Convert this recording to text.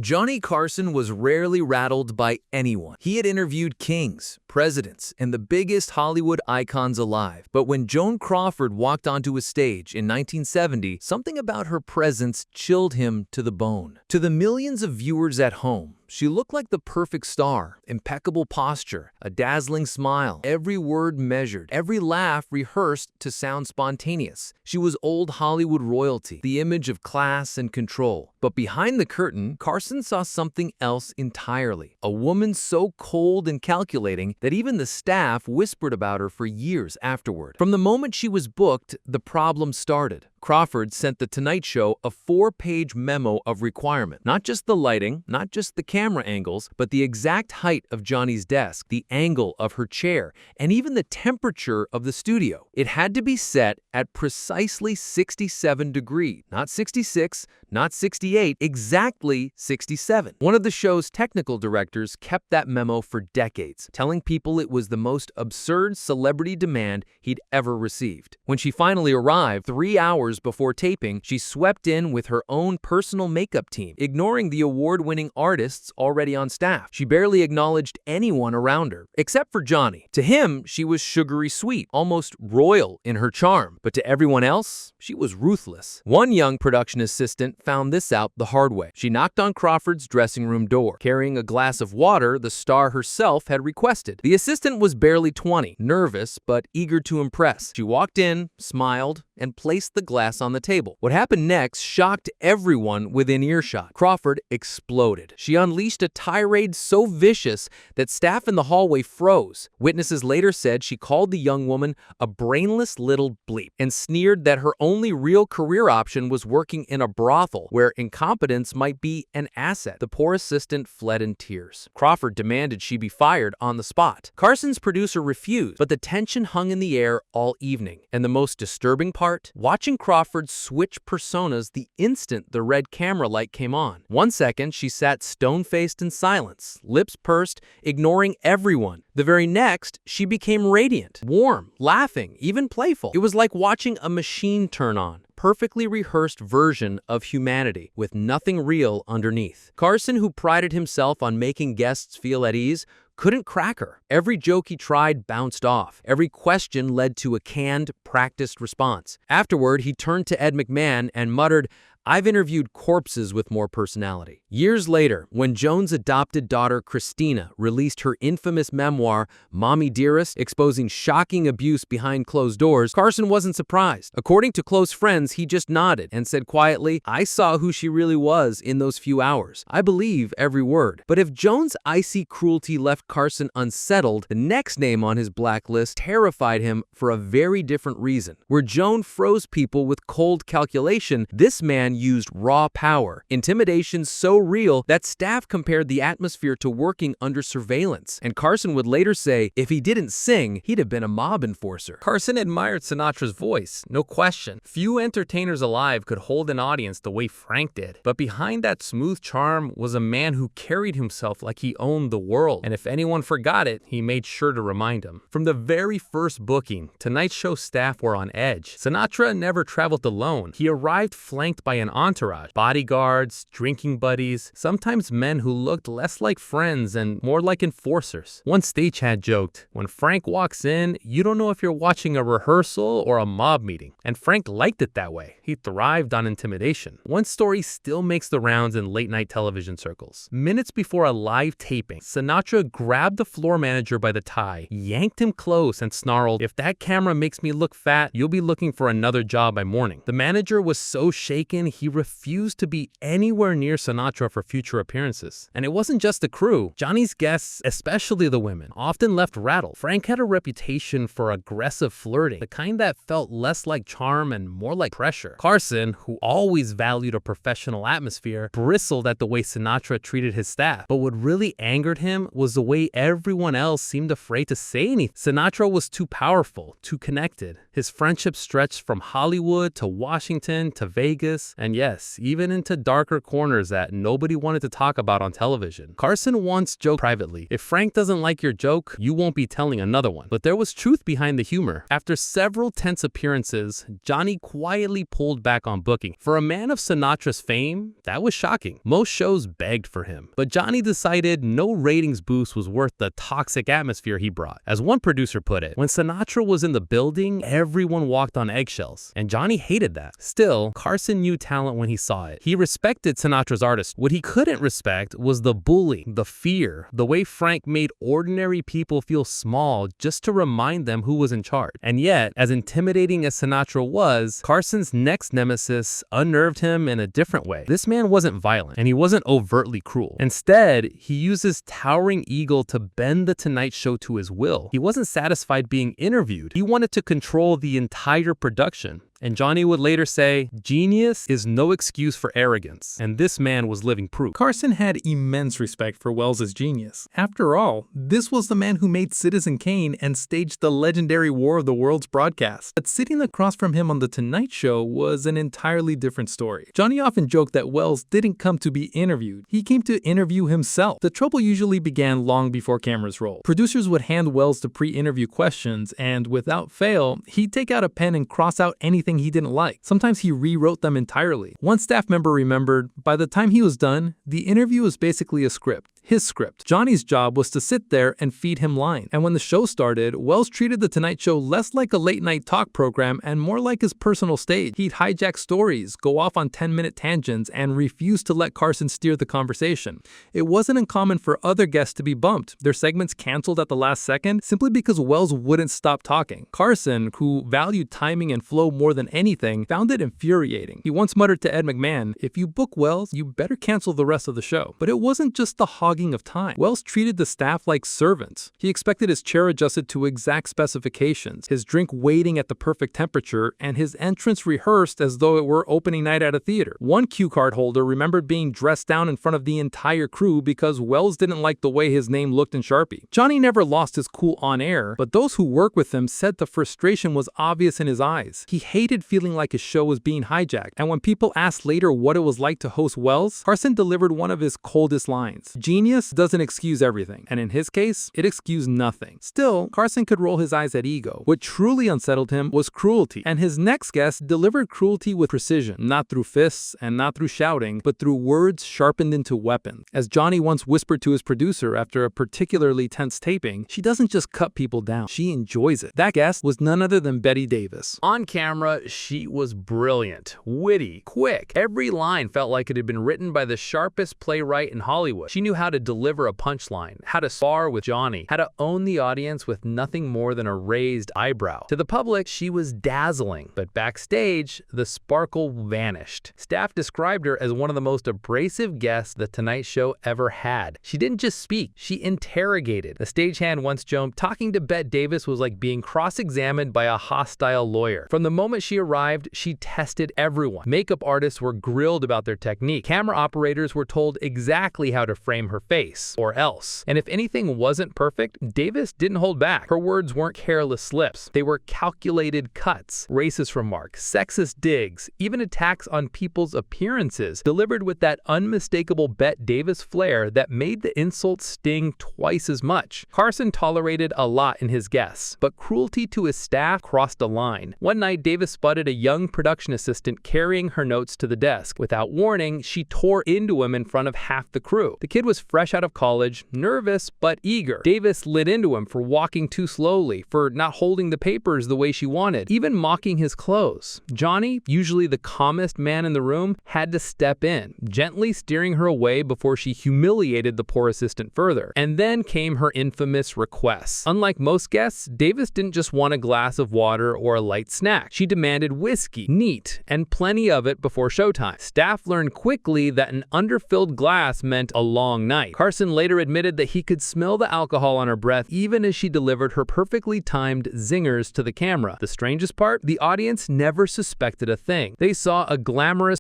Johnny Carson was rarely rattled by anyone. He had interviewed kings, presidents, and the biggest Hollywood icons alive. But when Joan Crawford walked onto a stage in 1970, something about her presence chilled him to the bone. To the millions of viewers at home, she looked like the perfect star, impeccable posture, a dazzling smile, every word measured, every laugh rehearsed to sound spontaneous. She was old Hollywood royalty, the image of class and control. But behind the curtain, Carson saw something else entirely. A woman so cold and calculating that even the staff whispered about her for years afterward. From the moment she was booked, the problem started. Crawford sent The Tonight Show a 4-page memo of requirement. Not just the lighting, not just the camera angles, but the exact height of Johnny's desk, the angle of her chair, and even the temperature of the studio. It had to be set at precisely 67 degrees. Not 66, not 68, exactly 67. One of the show's technical directors kept that memo for decades, telling people it was the most absurd celebrity demand he'd ever received. When she finally arrived, 3 hours before taping, she swept in with her own personal makeup team, ignoring the award-winning artists already on staff. She barely acknowledged anyone around her, except for Johnny. To him, she was sugary sweet, almost royal in her charm. But to everyone else, she was ruthless. One young production assistant found this out the hard way. She knocked on Crawford's dressing room door, carrying a glass of water the star herself had requested. The assistant was barely 20, nervous but eager to impress. She walked in, smiled, and placed the glass on the table. What happened next shocked everyone within earshot. Crawford exploded. She unleashed a tirade so vicious that staff in the hallway froze. Witnesses later said she called the young woman a brainless little bleep and sneered that her only real career option was working in a brothel where incompetence might be an asset. The poor assistant fled in tears. Crawford demanded she be fired on the spot. Carson's producer refused, but the tension hung in the air all evening. And the most disturbing part? Watching Crawford switch personas the instant the red camera light came on. 1 second, she sat stone-faced in silence, lips pursed, ignoring everyone. The very next, she became radiant, warm, laughing, even playful. It was like watching a machine turn on. Perfectly rehearsed version of humanity, with nothing real underneath. Carson, who prided himself on making guests feel at ease, couldn't crack her. Every joke he tried bounced off. Every question led to a canned, practiced response. Afterward, he turned to Ed McMahon and muttered, "I've interviewed corpses with more personality." Years later, when Joan's adopted daughter Christina released her infamous memoir, Mommy Dearest, exposing shocking abuse behind closed doors, Carson wasn't surprised. According to close friends, he just nodded and said quietly, "I saw who she really was in those few hours. I believe every word." But if Joan's icy cruelty left Carson unsettled, the next name on his blacklist terrified him for a very different reason. Where Joan froze people with cold calculation, this man used raw power, intimidation so real that staff compared the atmosphere to working under surveillance. And Carson would later say, if he didn't sing, he'd have been a mob enforcer. Carson admired Sinatra's voice, no question. Few entertainers alive could hold an audience the way Frank did. But behind that smooth charm was a man who carried himself like he owned the world. And if anyone forgot it, he made sure to remind him. From the very first booking, Tonight Show staff were on edge. Sinatra never traveled alone. He arrived flanked by an entourage, bodyguards, drinking buddies, sometimes men who looked less like friends and more like enforcers. One stagehand joked, "When Frank walks in, you don't know if you're watching a rehearsal or a mob meeting." And Frank liked it that way. He thrived on intimidation. One story still makes the rounds in late-night television circles. Minutes before a live taping, Sinatra grabbed the floor manager by the tie, yanked him close, and snarled, "If that camera makes me look fat, you'll be looking for another job by morning." The manager was so shaken, he refused to be anywhere near Sinatra for future appearances. And it wasn't just the crew. Johnny's guests, especially the women, often left rattled. Frank had a reputation for aggressive flirting, the kind that felt less like charm and more like pressure. Carson, who always valued a professional atmosphere, bristled at the way Sinatra treated his staff. But what really angered him was the way everyone else seemed afraid to say anything. Sinatra was too powerful, too connected. His friendship stretched from Hollywood to Washington to Vegas, And yes, even into darker corners that nobody wanted to talk about on television. Carson once joked privately, "If Frank doesn't like your joke, you won't be telling another one." But there was truth behind the humor. After several tense appearances, Johnny quietly pulled back on booking. For a man of Sinatra's fame, that was shocking. Most shows begged for him. But Johnny decided no ratings boost was worth the toxic atmosphere he brought. As one producer put it, when Sinatra was in the building, everyone walked on eggshells. And Johnny hated that. Still, Carson knew talent when he saw it. He respected Sinatra's artistry. What he couldn't respect was the bullying, the fear, the way Frank made ordinary people feel small just to remind them who was in charge. And yet, as intimidating as Sinatra was, Carson's next nemesis unnerved him in a different way. This man wasn't violent, and he wasn't overtly cruel. Instead, he used his towering ego to bend The Tonight Show to his will. He wasn't satisfied being interviewed. He wanted to control the entire production. And Johnny would later say, "Genius is no excuse for arrogance." And this man was living proof. Carson had immense respect for Wells's genius. After all, this was the man who made Citizen Kane and staged the legendary War of the Worlds broadcast. But sitting across from him on The Tonight Show was an entirely different story. Johnny often joked that Wells didn't come to be interviewed. He came to interview himself. The trouble usually began long before cameras rolled. Producers would hand Wells the pre-interview questions, and without fail, he'd take out a pen and cross out anything he didn't like. Sometimes he rewrote them entirely. One staff member remembered, by the time he was done, the interview was basically a script. His script. Johnny's job was to sit there and feed him lines. And when the show started, Wells treated The Tonight Show less like a late-night talk program and more like his personal stage. He'd hijack stories, go off on 10-minute tangents, and refuse to let Carson steer the conversation. It wasn't uncommon for other guests to be bumped, their segments canceled at the last second, simply because Wells wouldn't stop talking. Carson, who valued timing and flow more than anything, found it infuriating. He once muttered to Ed McMahon, "If you book Wells, you better cancel the rest of the show." But it wasn't just the hogging of time. Wells treated the staff like servants. He expected his chair adjusted to exact specifications, his drink waiting at the perfect temperature, and his entrance rehearsed as though it were opening night at a theater. One cue card holder remembered being dressed down in front of the entire crew because Wells didn't like the way his name looked in Sharpie. Johnny never lost his cool on air, but those who worked with him said the frustration was obvious in his eyes. He hated feeling like his show was being hijacked, and when people asked later what it was like to host Wells, Carson delivered one of his coldest lines. Genius doesn't excuse everything, and in his case, it excused nothing. Still, Carson could roll his eyes at ego. What truly unsettled him was cruelty, and his next guest delivered cruelty with precision, not through fists and not through shouting, but through words sharpened into weapons. As Johnny once whispered to his producer after a particularly tense taping, "She doesn't just cut people down, she enjoys it." That guest was none other than Bette Davis. On camera, she was brilliant, witty, quick. Every line felt like it had been written by the sharpest playwright in Hollywood. She knew how to deliver a punchline, how to spar with Johnny, how to own the audience with nothing more than a raised eyebrow. To the public, she was dazzling, but backstage, the sparkle vanished. Staff described her as one of the most abrasive guests The Tonight Show ever had. She didn't just speak, she interrogated. A stagehand once joked, talking to Bette Davis was like being cross-examined by a hostile lawyer. From the moment she arrived, she tested everyone. Makeup artists were grilled about their technique. Camera operators were told exactly how to frame her face, or else. And if anything wasn't perfect, Davis didn't hold back. Her words weren't careless slips. They were calculated cuts, racist remarks, sexist digs, even attacks on people's appearances, delivered with that unmistakable Bette Davis flair that made the insults sting twice as much. Carson tolerated a lot in his guests, but cruelty to his staff crossed a line. One night, Davis spotted a young production assistant carrying her notes to the desk. Without warning, she tore into him in front of half the crew. The kid was fresh out of college, nervous but eager. Davis lit into him for walking too slowly, for not holding the papers the way she wanted, even mocking his clothes. Johnny, usually the calmest man in the room, had to step in, gently steering her away before she humiliated the poor assistant further. And then came her infamous requests. Unlike most guests, Davis didn't just want a glass of water or a light snack. She demanded whiskey, neat, and plenty of it before showtime. Staff learned quickly that an underfilled glass meant a long night. Carson later admitted that he could smell the alcohol on her breath even as she delivered her perfectly timed zingers to the camera. The strangest part? The audience never suspected a thing. They saw a glamorous